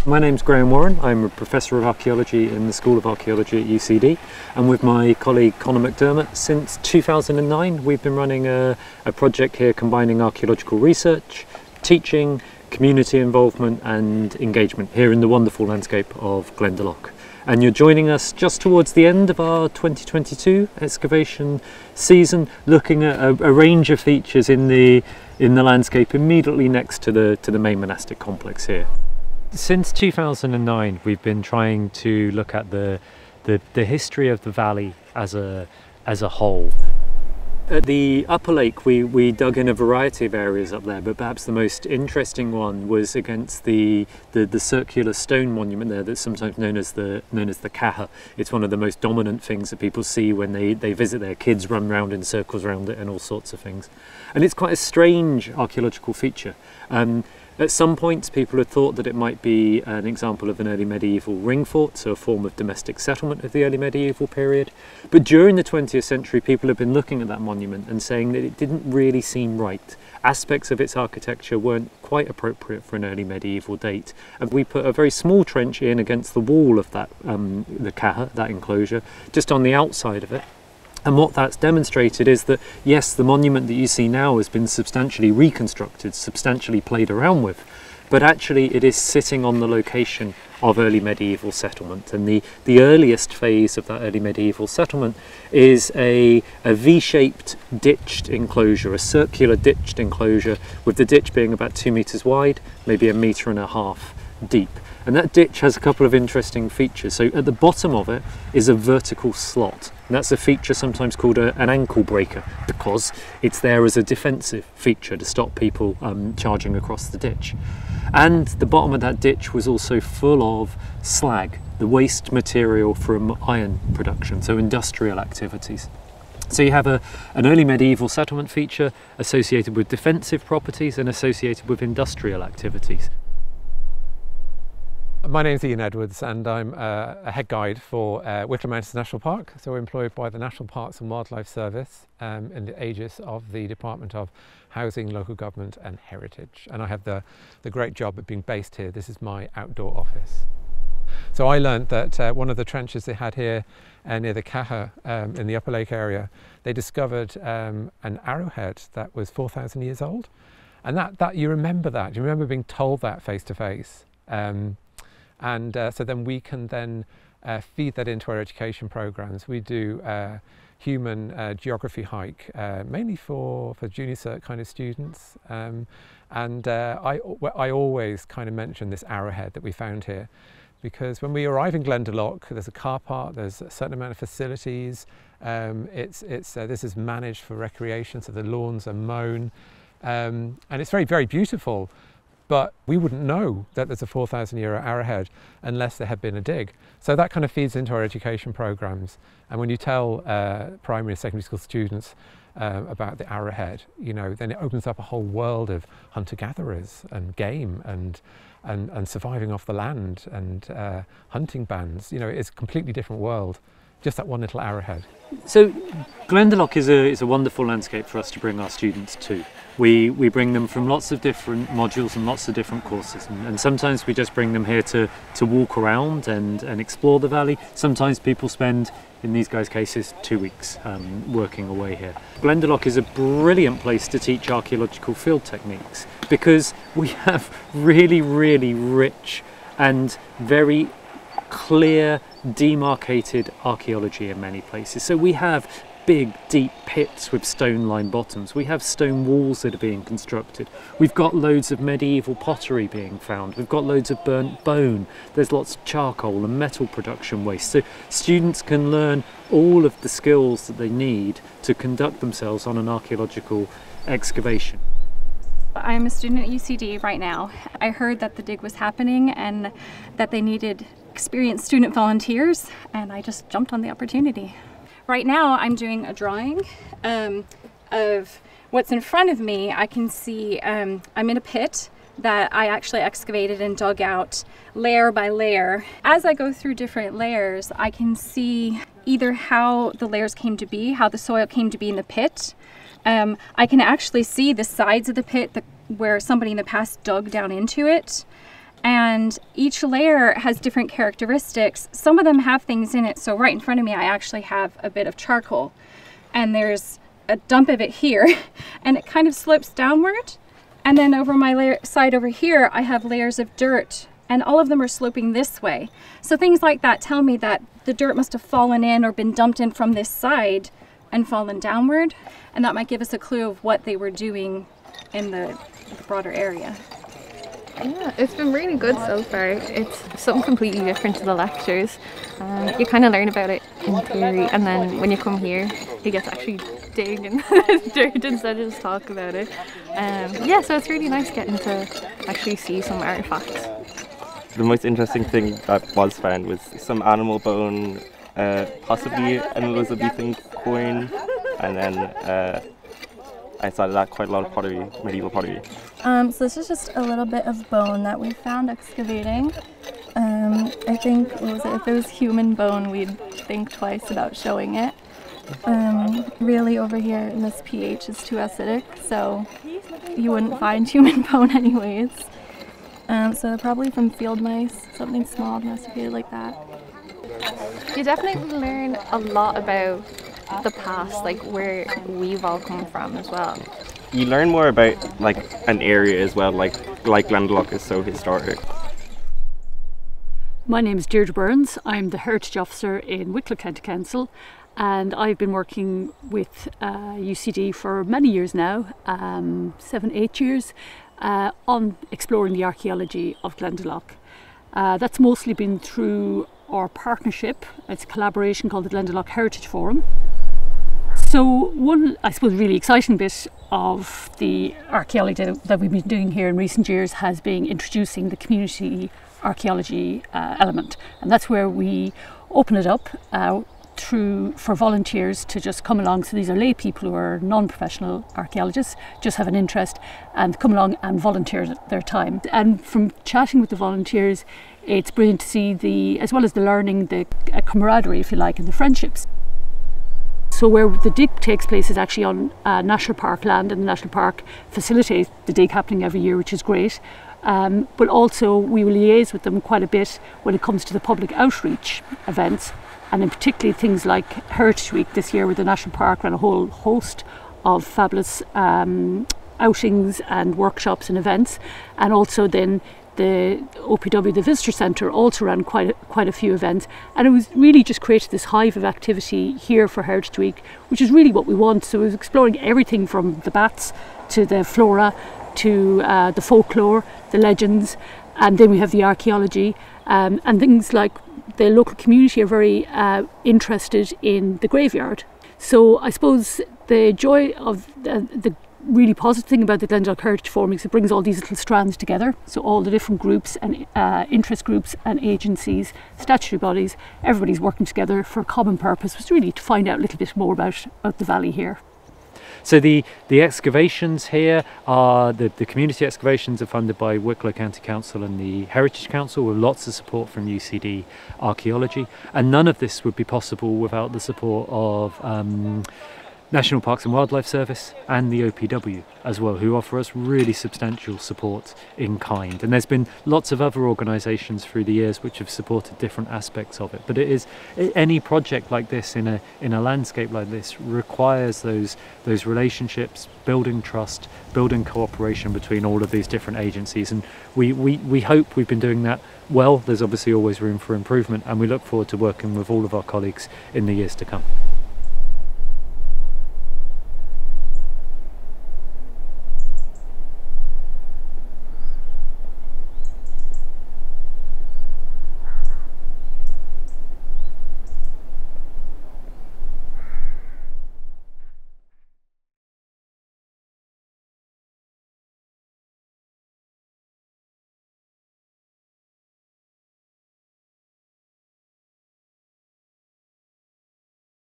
My name's Graham Warren. I'm a Professor of Archaeology in the School of Archaeology at UCD, and with my colleague Conor McDermott since 2009 we've been running a project here combining archaeological research, teaching, community involvement and engagement here in the wonderful landscape of Glendalough. And you're joining us just towards the end of our 2022 excavation season, looking at a range of features in the landscape immediately next to the main monastic complex here. Since 2009 we've been trying to look at the history of the valley as a whole. At the upper lake we dug in a variety of areas up there, but perhaps the most interesting one was against the circular stone monument there that's sometimes known as the Caja. It's one of the most dominant things that people see when they visit there. Kids run round in circles around it and all sorts of things. And it's quite a strange archaeological feature. At some points people had thought that it might be an example of an early medieval ring fort, so a form of domestic settlement of the early medieval period. But during the 20th century people have been looking at that monument and saying that it didn't really seem right. Aspects of its architecture weren't quite appropriate for an early medieval date. And we put a very small trench in against the wall of that, the Caja, that enclosure, just on the outside of it. And what that's demonstrated is that, yes, the monument that you see now has been substantially reconstructed, substantially played around with, but actually it is sitting on the location of early medieval settlement. And the earliest phase of that early medieval settlement is a V-shaped ditched enclosure, a circular ditched enclosure, with the ditch being about 2 meters wide, maybe 1.5 meters deep. And that ditch has a couple of interesting features. So at the bottom of it is a vertical slot. And that's a feature sometimes called an ankle breaker, because it's there as a defensive feature to stop people charging across the ditch. And the bottom of that ditch was also full of slag, the waste material from iron production, so industrial activities. So you have an early medieval settlement feature associated with defensive properties and associated with industrial activities. My name's Ian Edwards and I'm a head guide for Wicklow Mountains National Park. So we're employed by the National Parks and Wildlife Service in the aegis of the Department of Housing, Local Government and Heritage. And I have the great job of being based here. This is my outdoor office. So I learned that one of the trenches they had here near the Caja in the Upper Lake area, they discovered an arrowhead that was 4,000 years old. And that you remember that. You remember being told that face to face. So then we can then feed that into our education programs. We do human geography hike, mainly for junior cert kind of students. I always kind of mention this arrowhead that we found here, because when we arrive in Glendalough, there's a car park, there's a certain amount of facilities. This is managed for recreation, so the lawns are mown, and it's very, very beautiful. But we wouldn't know that there's a 4,000-year arrowhead unless there had been a dig. So that kind of feeds into our education programs. And when you tell primary and secondary school students about the arrowhead, then it opens up a whole world of hunter-gatherers and game and surviving off the land and hunting bands. It's a completely different world. Just that one little arrowhead. So Glendalough is a wonderful landscape for us to bring our students to. We bring them from lots of different modules and lots of different courses, and sometimes we just bring them here to walk around and explore the valley. Sometimes people spend, in these guys' cases, 2 weeks working away here. Glendalough is a brilliant place to teach archaeological field techniques, because we have really, really rich and very clear, demarcated archaeology in many places. So we have big, deep pits with stone-lined bottoms. We have stone walls that are being constructed. We've got loads of medieval pottery being found. We've got loads of burnt bone. There's lots of charcoal and metal production waste. So students can learn all of the skills that they need to conduct themselves on an archaeological excavation. I'm a student at UCD right now. I heard that the dig was happening and that they needed experienced student volunteers, and I just jumped on the opportunity. Right now I'm doing a drawing of what's in front of me. I can see I'm in a pit that I actually excavated and dug out layer by layer. As I go through different layers, I can see either how the layers came to be, how the soil came to be in the pit. I can actually see the sides of the pit where somebody in the past dug down into it. And each layer has different characteristics. Some of them have things in it. So right in front of me, I actually have a bit of charcoal, and there's a dump of it here, and it kind of slopes downward. And then over my side over here, I have layers of dirt, and all of them are sloping this way. So things like that tell me that the dirt must have fallen in or been dumped in from this side and fallen downward. And that might give us a clue of what they were doing in the broader area. Yeah, it's been really good so far. It's something completely different to the lectures. You kind of learn about it in theory, and then when you come here, you get to actually dig in the dirt instead of just talk about it. Yeah, so it's really nice getting to actually see some artifacts. The most interesting thing that was found was some animal bone, possibly an Elizabethan coin, and then outside of that, quite a lot of pottery, medieval pottery. So this is just a little bit of bone that we found excavating. I think, if it was human bone, we'd think twice about showing it. Really over here in this pH is too acidic, so you wouldn't find human bone anyways. So probably from field mice, something small domesticated like that. You definitely learn a lot about the past, like where we've all come from as well. You learn more about like an area as well, like Glendalough is so historic. My name is Deirdre Burns. I'm the Heritage Officer in Wicklow County Council, and I've been working with UCD for many years now, 7-8 years, on exploring the archaeology of Glendalough. That's mostly been through our partnership. It's a collaboration called the Glendalough Heritage Forum. So one, I suppose, really exciting bit of the archaeology that we've been doing here in recent years has been introducing the community archaeology element, and that's where we open it up for volunteers to just come along. So these are lay people who are non-professional archaeologists, just have an interest and come along and volunteer their time. And from chatting with the volunteers, it's brilliant to see as well as the learning, the camaraderie, if you like, and the friendships. So where the dig takes place is actually on National Park land, and the National Park facilitates the dig happening every year, which is great. But also we will liaise with them quite a bit when it comes to the public outreach events, and in particularly things like Heritage Week this year, where the National Park ran a whole host of fabulous outings and workshops and events, and also then the OPW, the Visitor Centre, also ran quite a few events, and it was really just created this hive of activity here for Heritage Week, which is really what we want. So it was exploring everything from the bats to the flora to the folklore, the legends, and then we have the archaeology, and things like the local community are very interested in the graveyard. So I suppose the joy of the really positive thing about the Glendalough Heritage Forum is it brings all these little strands together. So all the different groups and interest groups and agencies, statutory bodies, everybody's working together for a common purpose, was really to find out a little bit more about the valley here. So the excavations here are, the community excavations are funded by Wicklow County Council and the Heritage Council, with lots of support from UCD Archaeology, and none of this would be possible without the support of National Parks and Wildlife Service and the OPW as well, who offer us really substantial support in kind. And there's been lots of other organisations through the years which have supported different aspects of it. But any project like this in a landscape like this requires those relationships, building trust, building cooperation between all of these different agencies. And we hope we've been doing that well. There's obviously always room for improvement, and we look forward to working with all of our colleagues in the years to come.